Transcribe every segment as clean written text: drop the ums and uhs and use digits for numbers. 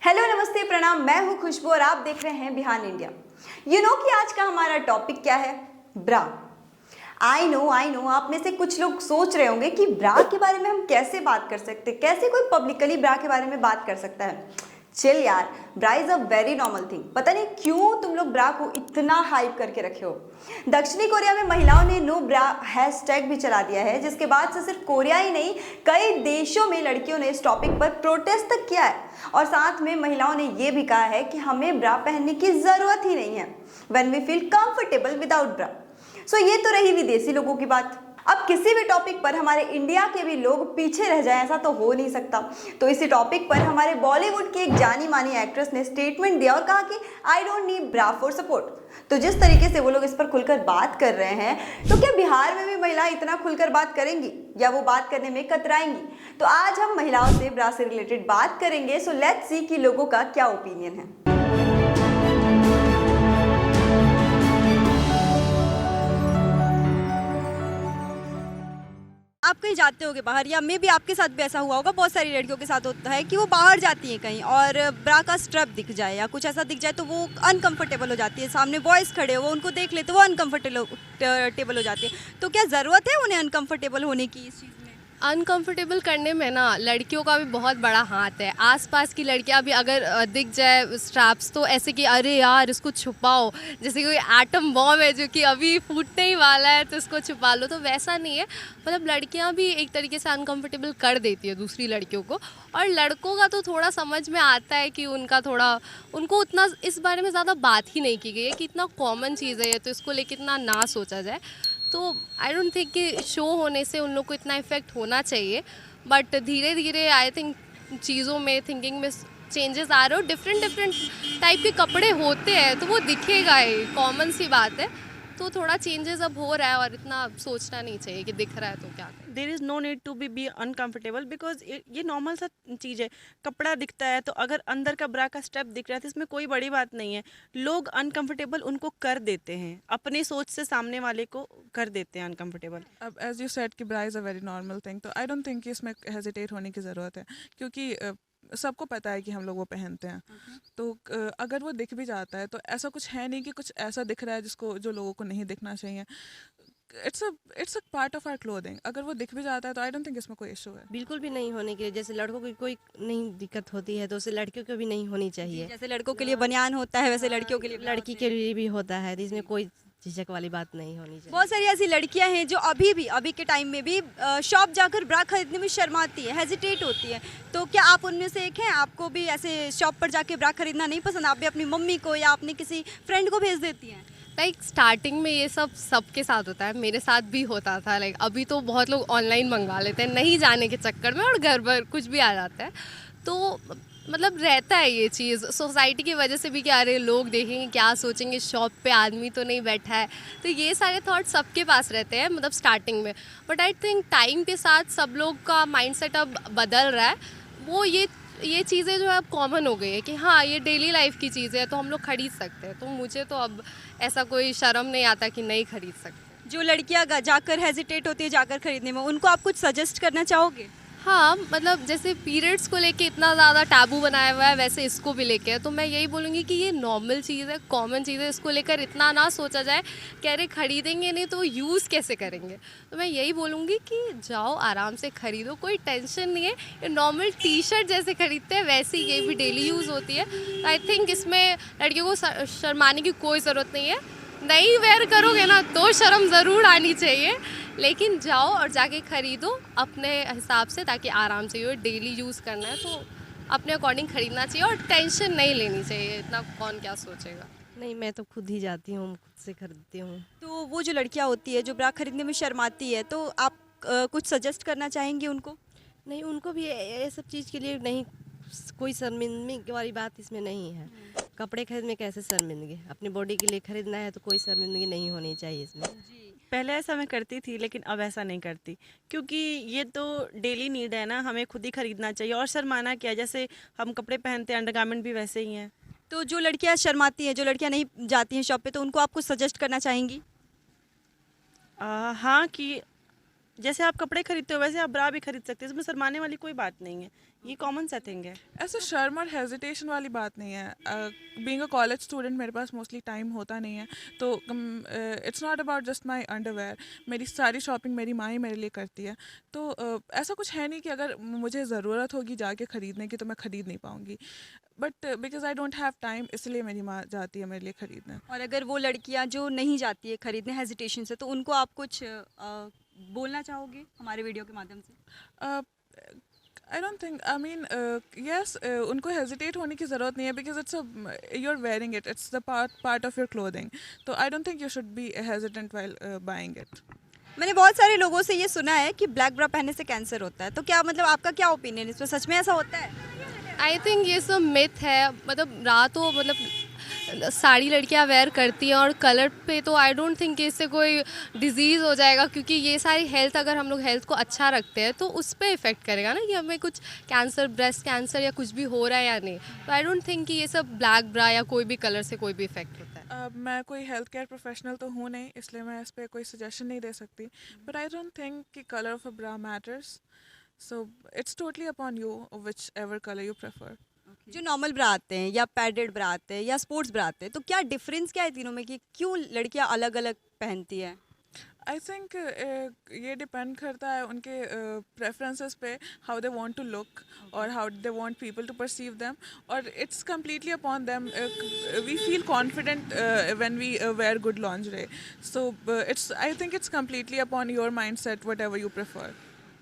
Hello नमस्ते प्रणाम, मैं हूं खुशबू और आप देख रहे हैं बिहान इंडिया। कि आज का हमारा टॉपिक क्या है? ब्रा। आई नो आप में से कुछ लोग सोच रहे होंगे कि ब्रा के बारे में हम कैसे बात कर सकते हैं, कैसे कोई पब्लिकली ब्रा के बारे में बात कर सकता है। चिल यार, ब्रा is a very normal thing. पता नहीं क्यों तुम लोग ब्रा को इतना हाइप करके रखे हो। दक्षिणी कोरिया में महिलाओं ने नो ब्रा हैशटैग भी चला दिया है, जिसके बाद से सिर्फ कोरिया ही नहीं कई देशों में लड़कियों ने इस टॉपिक पर प्रोटेस्ट तक किया है। और साथ में महिलाओं ने यह भी कहा है कि हमें ब्रा पहनने की जरूरत ही नहीं है when we feel comfortable without bra. So ये तो रही विदेशी लोगों की बात। अब किसी भी टॉपिक पर हमारे इंडिया के भी लोग पीछे रह जाएं, ऐसा तो हो नहीं सकता। तो इसी टॉपिक पर हमारे बॉलीवुड की एक जानी मानी एक्ट्रेस ने स्टेटमेंट दिया और कहा कि I don't need bra for support. तो जिस तरीके से वो लोग इस पर खुलकर बात कर रहे हैं, तो क्या बिहार में भी महिलाएं इतना खुलकर बात करेंगी या वो बात करने में कतराएंगी? तो आज हम महिलाओं से ब्रा से रिलेटेड बात करेंगे। सो लेट्स सी कि लोगों का क्या ओपिनियन है। आप कहीं जाते होगे बाहर, या मे भी आपके साथ भी ऐसा हुआ होगा, बहुत सारी लड़कियों के साथ होता है कि वो बाहर जाती हैं कहीं और ब्रा का स्ट्रैप दिख जाए या कुछ ऐसा दिख जाए तो वो अनकंफर्टेबल हो जाती है। सामने बॉयज़ खड़े हो, वो उनको देख ले तो वो अनकंफर्टेबल हो जाती है। तो क्या ज़रूरत है उन्हें अनकंफर्टेबल होने की इस चीज़ में? अनकंफर्टेबल करने में ना लड़कियों का भी बहुत बड़ा हाथ है। आसपास की लड़कियां भी अगर दिख जाए स्ट्रैप्स तो ऐसे कि अरे यार इसको छुपाओ, जैसे कोई एटम बॉम्ब है जो कि अभी फूटने ही वाला है तो इसको छुपा लो। तो वैसा नहीं है, मतलब लड़कियां भी एक तरीके से अनकंफर्टेबल कर देती है दूसरी लड़कियों को। और लड़कों का तो थोड़ा समझ में आता है कि उनको उतना इस बारे में ज़्यादा बात ही नहीं की गई है कि इतना कॉमन चीज़ है ये, तो इसको लेकर इतना ना सोचा जाए। तो आई डोंट थिंक कि शो होने से उन लोग को इतना इफेक्ट होना चाहिए, बट धीरे धीरे आई थिंक चीज़ों में थिंकिंग में चेंजेस आ रहे हो। डिफरेंट टाइप के कपड़े होते हैं तो वो दिखेगा ही, कॉमन सी बात है। तो थोड़ा चेंजेस अब हो रहा है और इतना सोचना नहीं चाहिए कि दिख रहा है तो क्या करें। There is no need to be uncomfortable because ये नॉर्मल सा चीज़ है। कपड़ा दिखता है तो अगर अंदर का ब्रा का स्टेप दिख रहा है तो इसमें कोई बड़ी बात नहीं है। लोग अनकंफर्टेबल उनको कर देते हैं, अपनी सोच से सामने वाले को कर देते हैं अनकंफर्टेबल। अब एज यू सेड कि bra is a very normal thing, तो आई डोंट थिंक कि इसमें हेजिटेट होने की ज़रूरत है, क्योंकि सबको पता है कि हम लोग वो पहनते हैं। तो अगर वो दिख भी जाता है तो ऐसा कुछ है नहीं कि कुछ ऐसा दिख रहा है जिसको जो लोगों को नहीं दिखना चाहिए। It's a part of our clothing. अगर वो दिख भी जाता है तो आई डोंट थिंक इसमें कोई इशू है। बिल्कुल भी नहीं होने के लिए, जैसे लड़कों की कोई नहीं दिक्कत होती है तो उसे लड़कियों को भी नहीं होनी चाहिए। जैसे लड़कों के लिए बनियान होता है वैसे लड़कियों के लिए लड़की के लिए भी होता है, तो इसमें कोई झिझक वाली बात नहीं होनी चाहिए। बहुत सारी ऐसी लड़कियां हैं जो अभी के टाइम में भी शॉप जाकर ब्रा खरीदने में शर्माती है, हेजिटेट होती है। तो क्या आप उनमें से एक हैं? आपको भी ऐसे शॉप पर जाके ब्रा खरीदना नहीं पसंद? आप भी अपनी मम्मी को या अपने किसी फ्रेंड को भेज देती हैं? लाइक स्टार्टिंग में ये सब सबके साथ होता है, मेरे साथ भी होता था। लाइक अभी तो बहुत लोग ऑनलाइन मंगवा लेते हैं नहीं जाने के चक्कर में और घर पर कुछ भी आ जाता है। तो मतलब रहता है ये चीज़ सोसाइटी की वजह से भी कि अरे लोग देखेंगे क्या सोचेंगे, शॉप पे आदमी तो नहीं बैठा है। तो ये सारे थॉट सबके पास रहते हैं मतलब स्टार्टिंग में। बट आई थिंक टाइम के साथ सब लोग का माइंडसेट अब बदल रहा है। वो ये चीज़ें जो है अब कॉमन हो गई है कि हाँ ये डेली लाइफ की चीज़ें हैं तो हम लोग खरीद सकते हैं। तो मुझे तो अब ऐसा कोई शर्म नहीं आता कि नहीं खरीद सकते। जो लड़कियां जाकर हेजिटेट होती है जाकर खरीदने में, उनको आप कुछ सजेस्ट करना चाहोगे? हाँ, मतलब जैसे पीरियड्स को लेके इतना ज़्यादा टैबू बनाया हुआ है, वैसे इसको भी लेके है। तो मैं यही बोलूँगी कि ये नॉर्मल चीज़ है, कॉमन चीज़ है। इसको लेकर इतना ना सोचा जाए कि अरे खरीदेंगे नहीं तो यूज़ कैसे करेंगे। तो मैं यही बोलूँगी कि जाओ आराम से खरीदो, कोई टेंशन नहीं है। ये नॉर्मल टी शर्ट जैसे खरीदते हैं वैसे ये भी डेली यूज़ होती है। तो आई थिंक इसमें लड़कियों को शर्माने की कोई ज़रूरत नहीं है। नहीं वेयर करोगे ना तो शर्म ज़रूर आनी चाहिए, लेकिन जाओ और जाके ख़रीदो अपने हिसाब से, ताकि आराम से डेली यूज़ करना है तो अपने अकॉर्डिंग ख़रीदना चाहिए और टेंशन नहीं लेनी चाहिए इतना कौन क्या सोचेगा। नहीं, मैं तो खुद ही जाती हूँ, खुद से खरीदती हूँ। तो वो जो लड़कियां होती है जो ब्रा खरीदने में शर्माती है, तो आप कुछ सजेस्ट करना चाहेंगे उनको? नहीं, उनको भी ये सब चीज़ के लिए नहीं, कोई शर्मिंदगी वाली बात इसमें नहीं है। कपड़े खरीदने में कैसे शर्मिंदगी, अपनी बॉडी के लिए खरीदना है तो कोई शर्मिंदगी नहीं होनी चाहिए इसमें। पहले ऐसा मैं करती थी लेकिन अब ऐसा नहीं करती, क्योंकि ये तो डेली नीड है ना, हमें खुद ही खरीदना चाहिए। और शर्माना क्या, जैसे हम कपड़े पहनते हैं अंडरगारमेंट भी वैसे ही हैं। तो जो लड़कियां शर्माती हैं, जो लड़कियां नहीं जाती हैं शॉप पे, तो उनको आप कुछ सजेस्ट करना चाहेंगी? हाँ, कि जैसे आप कपड़े खरीदते हो वैसे आप ब्रा भी खरीद सकते हो, इसमें शर्माने वाली कोई बात नहीं है, ये कॉमन सा थिंग है। ऐसे शर्म और हेजिटेशन वाली बात नहीं है। बीइंग अ कॉलेज स्टूडेंट मेरे पास मोस्टली टाइम होता नहीं है, तो it's not about just my underwear. मेरी सारी शॉपिंग मेरी माँ ही मेरे लिए करती है, तो ऐसा कुछ है नहीं कि अगर मुझे ज़रूरत होगी जाके ख़रीदने की तो मैं ख़रीद नहीं पाऊँगी, but because I don't have time इसलिए मेरी माँ जाती है मेरे लिए ख़रीदने। और अगर वो लड़कियां जो नहीं जाती है खरीदने हेजिटेशन से, तो उनको आप कुछ बोलना चाहोगे हमारे वीडियो के माध्यम से? I don't think, I mean yes, उनको हेजिटेट होने की ज़रूरत नहीं है, because it's you are wearing it, it's the part of your clothing, तो I don't think you should be hesitant while buying it. मैंने बहुत सारे लोगों से ये सुना है कि ब्लैक ब्रा पहनने से कैंसर होता है, तो क्या मतलब आपका क्या ओपिनियन इस पर, सच में ऐसा होता है? आई थिंक ये सब मिथ है। मतलब रात तो मतलब सारी लड़कियां वेयर करती हैं और कलर पे तो आई डोंट थिंक कि इससे कोई डिजीज़ हो जाएगा, क्योंकि ये सारी हेल्थ, अगर हम लोग हेल्थ को अच्छा रखते हैं तो उस पर इफ़ेक्ट करेगा ना कि हमें कुछ कैंसर, ब्रेस्ट कैंसर या कुछ भी हो रहा है या नहीं। तो आई डोंट थिंक कि ये सब ब्लैक ब्रा या कोई भी कलर से कोई भी इफ़ेक्ट होता है। मैं कोई हेल्थ केयर प्रोफेशनल तो हूँ नहीं, इसलिए मैं इस पर कोई सजेशन नहीं दे सकती, बट आई डोंट थिंक कि colour of a bra matters, so it's totally upon you which ever colour you prefer. जो नॉर्मल ब्रा आते हैं या पैडेड ब्रा आते हैं या स्पोर्ट्स ब्रा आते हैं, तो क्या डिफरेंस क्या है तीनों में कि क्यों लड़कियां अलग अलग पहनती हैं? आई थिंक ये डिपेंड करता है उनके प्रेफरेंसेस पे, how they want to look और how they want people to perceive them, और it's completely upon them. We feel confident when we wear good lingerie, so it's, I think it's completely upon your mind set, whatever you prefer.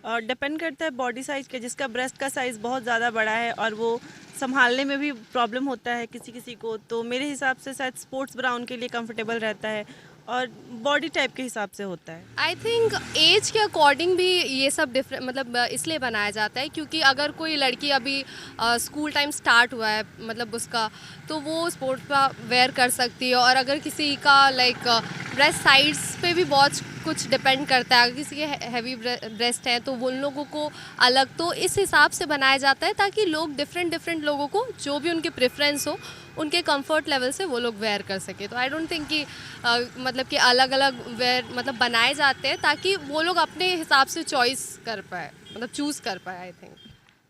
और depend करता है body size के, जिसका breast का size बहुत ज़्यादा बड़ा है और वो संभालने में भी प्रॉब्लम होता है किसी किसी को, तो मेरे हिसाब से शायद स्पोर्ट्स ब्रा उनके लिए कंफर्टेबल रहता है और बॉडी टाइप के हिसाब से होता है। आई थिंक एज के अकॉर्डिंग भी ये सब डिफरेंट, मतलब इसलिए बनाया जाता है क्योंकि अगर कोई लड़की अभी स्कूल टाइम स्टार्ट हुआ है मतलब उसका, तो वो स्पोर्ट्स का वेयर कर सकती है। और अगर किसी का लाइक ब्रेस्ट साइड्स पे भी बहुत कुछ डिपेंड करता है, अगर किसी के हैवी ब्रेस्ट है तो वो उन लोगों को अलग, तो इस हिसाब से बनाया जाता है ताकि लोग डिफरेंट लोगों को जो भी उनके प्रेफरेंस हो उनके कंफर्ट लेवल से वो लोग वेयर कर सके। तो आई डोंट थिंक कि मतलब कि अलग अलग वेयर मतलब बनाए जाते हैं ताकि वो लोग अपने हिसाब से चॉइस कर पाए, मतलब चूज़ कर पाए। आई थिंक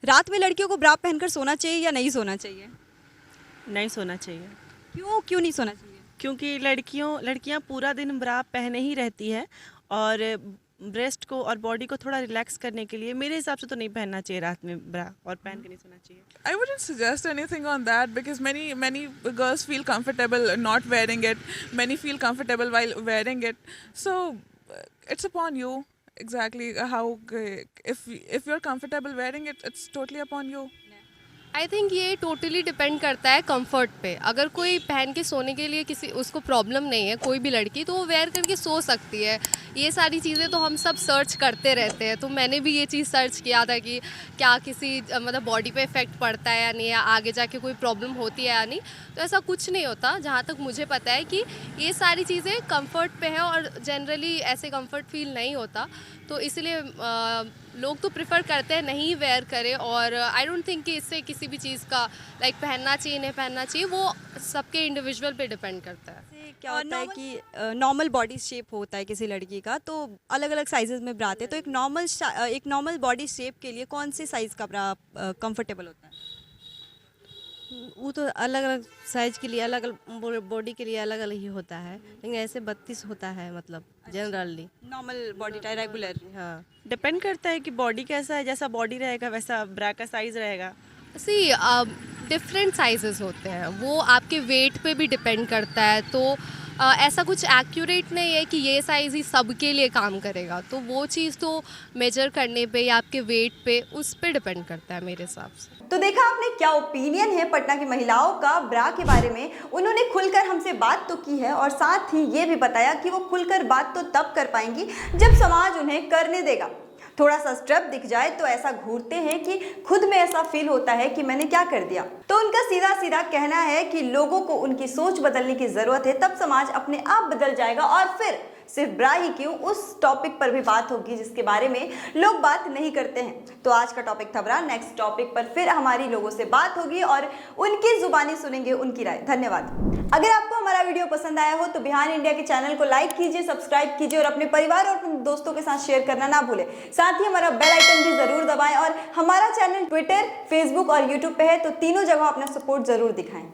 रात में लड़कियों को ब्रा पहनकर सोना चाहिए या नहीं सोना चाहिए? नहीं सोना चाहिए। क्यों नहीं सोना चाहिए? क्योंकि लड़कियां पूरा दिन ब्रा पहने ही रहती है और ब्रेस्ट को और बॉडी को थोड़ा रिलैक्स करने के लिए मेरे हिसाब से तो नहीं पहनना चाहिए रात में ब्रा, और पहन के नहीं सोना चाहिए। I wouldn't suggest anything on that because many girls feel comfortable not wearing it. Many feel comfortable while wearing it. So it's upon you exactly how if you're comfortable wearing it, it's totally upon you. I think ये totally depend करता है comfort पे। अगर कोई पहन के सोने के लिए किसी उसको प्रॉब्लम नहीं है, कोई भी लड़की, तो वो वेयर करके सो सकती है। ये सारी चीज़ें तो हम सब सर्च करते रहते हैं, तो मैंने भी ये चीज़ सर्च किया था कि क्या किसी मतलब बॉडी पे इफेक्ट पड़ता है या नहीं, या आगे जाके कोई प्रॉब्लम होती है या नहीं। तो ऐसा कुछ नहीं होता, जहाँ तक मुझे पता है कि ये सारी चीज़ें कंफर्ट पे हैं और जनरली ऐसे कंफर्ट फील नहीं होता, तो इसलिए लोग तो प्रेफर करते हैं नहीं वेयर करें। और आई डोंट थिंक कि इससे किसी भी चीज़ का लाइक पहनना चाहिए नहीं पहनना चाहिए, वो सबके इंडिविजुअल पे डिपेंड करता है। क्या होता है कि नॉर्मल बॉडी शेप होता है किसी लड़की का, तो अलग अलग साइजेस में ब्रा आते हैं, तो एक नॉर्मल बॉडी शेप के लिए कौन से साइज़ का ब्रा कंफर्टेबल होता है? वो तो अलग अलग साइज के लिए, अलग अलग बॉडी के लिए अलग अलग ही होता है, लेकिन ऐसे 32 होता है मतलब generally normal body type regular. हाँ। डिपेंड करता है कि बॉडी कैसा है, जैसा बॉडी रहेगा वैसा ब्रा का साइज़ रहेगा। सी डिफरेंट साइजेस होते हैं, वो आपके वेट पे भी डिपेंड करता है। तो ऐसा कुछ एक्यूरेट नहीं है कि ये साइज़ ही सबके लिए काम करेगा, तो वो चीज़ तो मेजर करने पे या आपके वेट पे उस पे डिपेंड करता है मेरे हिसाब से। तो देखा आपने क्या ओपिनियन है पटना की महिलाओं का ब्रा के बारे में। उन्होंने खुलकर हमसे बात तो की है और साथ ही ये भी बताया कि वो खुलकर बात तो तब कर पाएंगी जब समाज उन्हें करने देगा। थोड़ा सा स्टेप दिख जाए तो ऐसा घूरते हैं कि खुद में ऐसा फील होता है कि मैंने क्या कर दिया। तो उनका सीधा सीधा कहना है कि लोगों को उनकी सोच बदलने की जरूरत है, तब समाज अपने आप बदल जाएगा और फिर सिर्फ ब्रा ही क्यों, उस टॉपिक पर भी बात होगी जिसके बारे में लोग बात नहीं करते हैं। तो आज का टॉपिक था ब्रा। नेक्स्ट टॉपिक पर फिर हमारी लोगों से बात होगी और उनकी जुबानी सुनेंगे, उनकी राय। धन्यवाद। अगर आपको हमारा वीडियो पसंद आया हो तो बिहान इंडिया के चैनल को लाइक कीजिए, सब्सक्राइब कीजिए और अपने परिवार और अपने दोस्तों के साथ शेयर करना ना भूलें। साथ ही हमारा बेल आइकन भी जरूर दबाएं और हमारा चैनल ट्विटर, फेसबुक और यूट्यूब पे है, तो तीनों जगह अपना सपोर्ट जरूर दिखाएं।